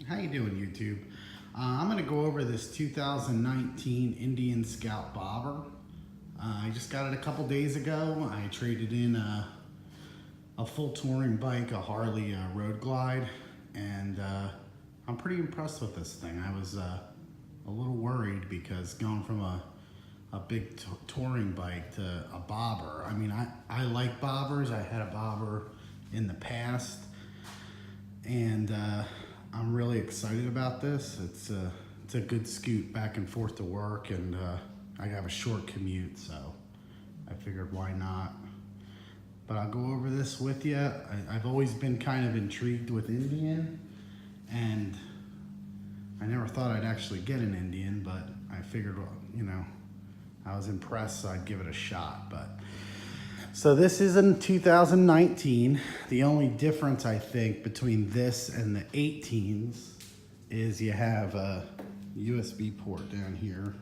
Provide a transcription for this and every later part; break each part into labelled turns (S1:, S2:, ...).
S1: How you doing, YouTube? I'm going to go over this 2019 Indian Scout Bobber. I just got it a couple days ago. I traded in a full touring bike, a Harley Road Glide, and I'm pretty impressed with this thing. I was a little worried because going from a big touring bike to a bobber. I mean, I like bobbers. I had a bobber in the past, and I'm really excited about this. It's a good scoot back and forth to work, and I have a short commute, so I figured why not. But I'll go over this with you. I've always been kind of intrigued with Indian, and I never thought I'd actually get an Indian, but I figured, well, you know, I was impressed, so I'd give it a shot. But so this is in 2019. The only difference, I think, between this and the 18s is you have a USB port down here.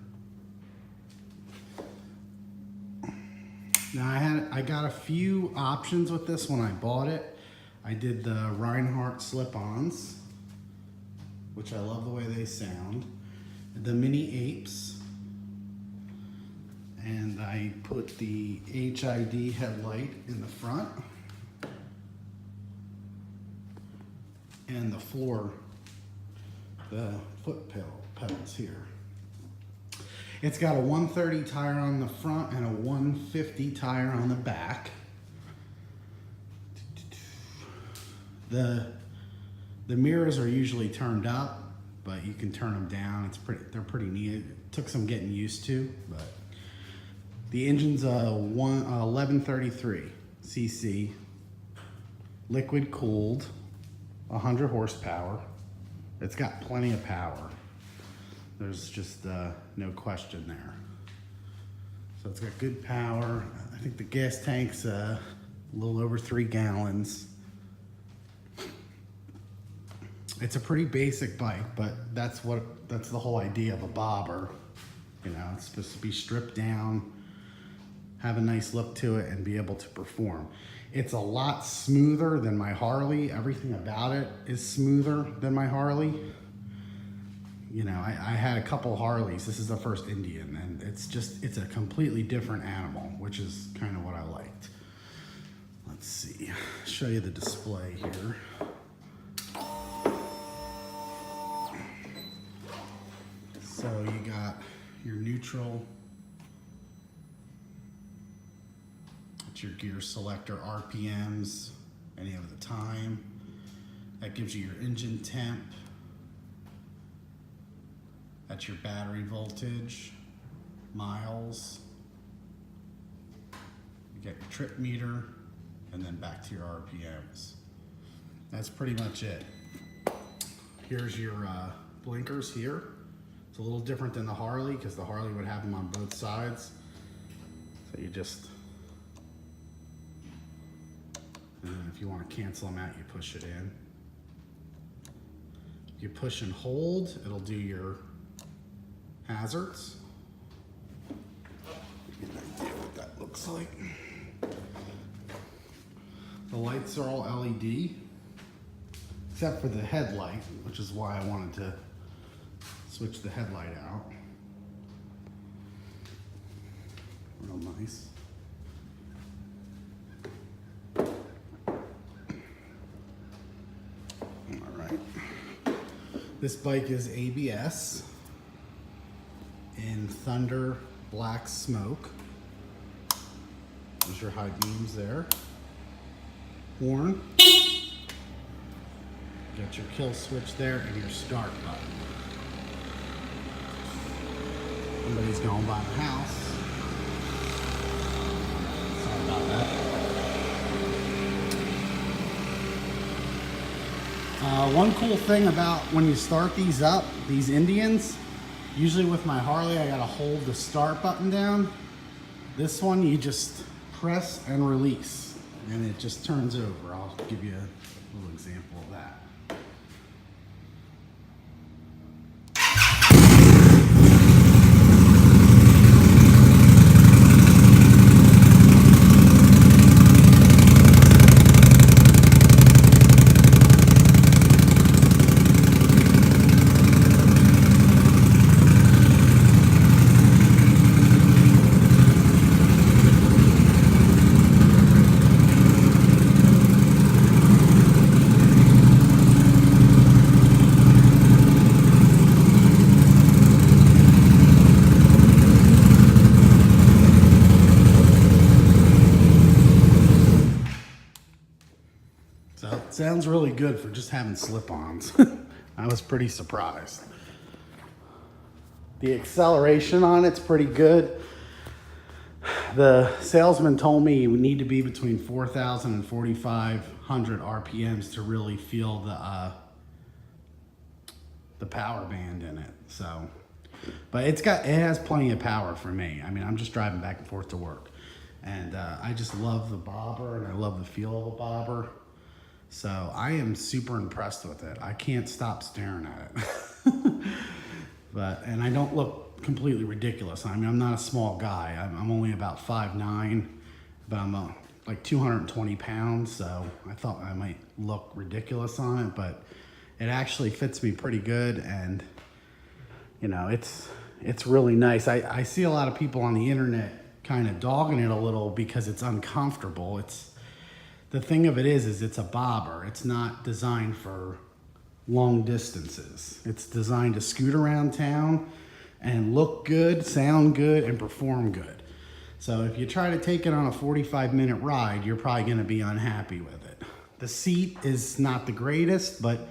S1: Now I got a few options with this when I bought it. I did the Reinhardt slip-ons, which I love the way they sound. The Mini Apes. And I put the HID headlight in the front. And the foot pedals here. It's got a 130 tire on the front and a 150 tire on the back. The mirrors are usually turned up, but you can turn them down. They're pretty neat. It took some getting used to, but the engine's a 1133 cc, liquid cooled, 100 horsepower. It's got plenty of power. There's just no question there. So it's got good power. I think the gas tank's a little over 3 gallons. It's a pretty basic bike, but that's the whole idea of a bobber. You know, it's supposed to be stripped down, have a nice look to it, and be able to perform. It's a lot smoother than my Harley. Everything about it is smoother than my Harley. You know, I had a couple Harleys. This is the first Indian, and it's a completely different animal, which is kind of what I liked. Let's see, show you the display here. So you got your neutral, it's your gear selector, RPMs, any of the time. That gives you your engine temp. That's your battery voltage, miles. You get your trip meter, and then back to your RPMs. That's pretty much it. Here's your blinkers here. It's a little different than the Harley because the Harley would have them on both sides. So you just, and then if you want to cancel them out, you push it in. If you push and hold, it'll do your hazards. Get an idea what that looks like. The lights are all LED, except for the headlight, which is why I wanted to switch the headlight out. Real nice. All right. This bike is ABS in Thunder Black Smoke. There's your high beams there. Horn. Got your kill switch there and your start button. Somebody's going by the house. Sorry about that. One cool thing about when you start these up, these Indians, usually with my Harley, I gotta hold the start button down. This one, you just press and release, and it just turns over. I'll give you a little example of that. sounds really good for just having slip-ons. I was pretty surprised. The acceleration on it's pretty good. The salesman told me you would need to be between 4,000 and 4,500 RPMs to really feel the power band in it. So, but it has plenty of power for me. I mean, I'm just driving back and forth to work, and I just love the bobber, and I love the feel of a bobber. So I am super impressed with it. I can't stop staring at it. And I don't look completely ridiculous. I mean, I'm not a small guy. I'm only about 5'9", but I'm like 220 pounds. So I thought I might look ridiculous on it, but it actually fits me pretty good. And you know, it's really nice. I see a lot of people on the internet kind of dogging it a little because it's uncomfortable. The thing of it is it's a bobber. It's not designed for long distances. It's designed to scoot around town and look good, sound good, and perform good. So if you try to take it on a 45-minute ride, you're probably gonna be unhappy with it. The seat is not the greatest, but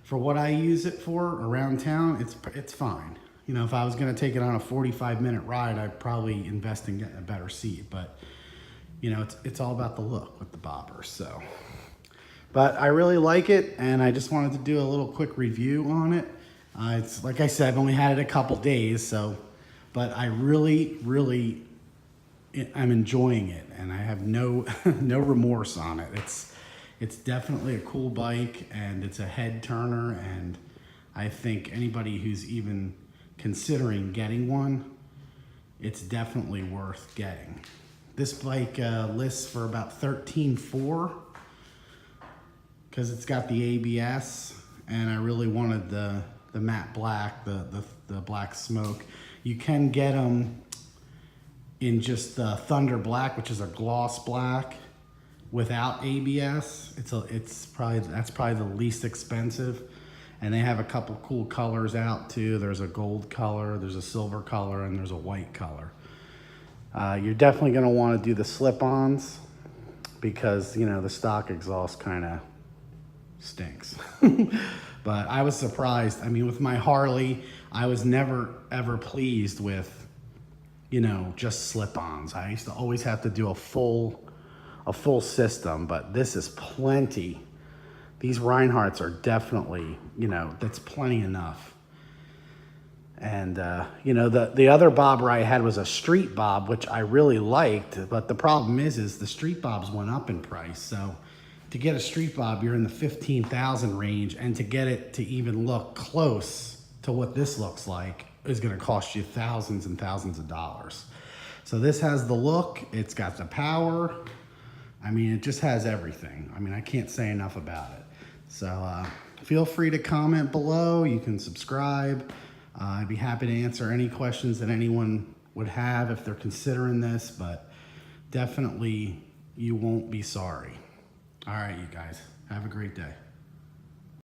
S1: for what I use it for around town, it's fine. You know, if I was gonna take it on a 45-minute ride, I'd probably invest in getting a better seat, but you know, it's all about the look with the bobbers, so. But I really like it, and I just wanted to do a little quick review on it. It's like I said, I've only had it a couple days, so, but I really, I'm enjoying it, and I have no remorse on it. It's definitely a cool bike, and it's a head turner, and I think anybody who's even considering getting one, it's definitely worth getting. This bike lists for about $13,400 because it's got the ABS, and I really wanted the matte black, the black smoke. You can get them in just the Thunder Black, which is a gloss black without ABS. That's probably the least expensive, and they have a couple cool colors out too. There's a gold color, there's a silver color, and there's a white color. You're definitely going to want to do the slip-ons because, you know, the stock exhaust kind of stinks. But I was surprised. I mean, with my Harley, I was never ever pleased with, you know, just slip-ons. I used to always have to do a full system, but this is plenty. These Reinhardts are definitely, you know, that's plenty enough. And, you know, the other bobber I had was a street bob, which I really liked. But the problem is the street bobs went up in price. So to get a street bob, you're in the 15,000 range. And to get it to even look close to what this looks like is going to cost you thousands and thousands of dollars. So this has the look. It's got the power. I mean, it just has everything. I mean, I can't say enough about it. So feel free to comment below. You can subscribe. I'd be happy to answer any questions that anyone would have if they're considering this, but definitely you won't be sorry. All right, you guys, have a great day.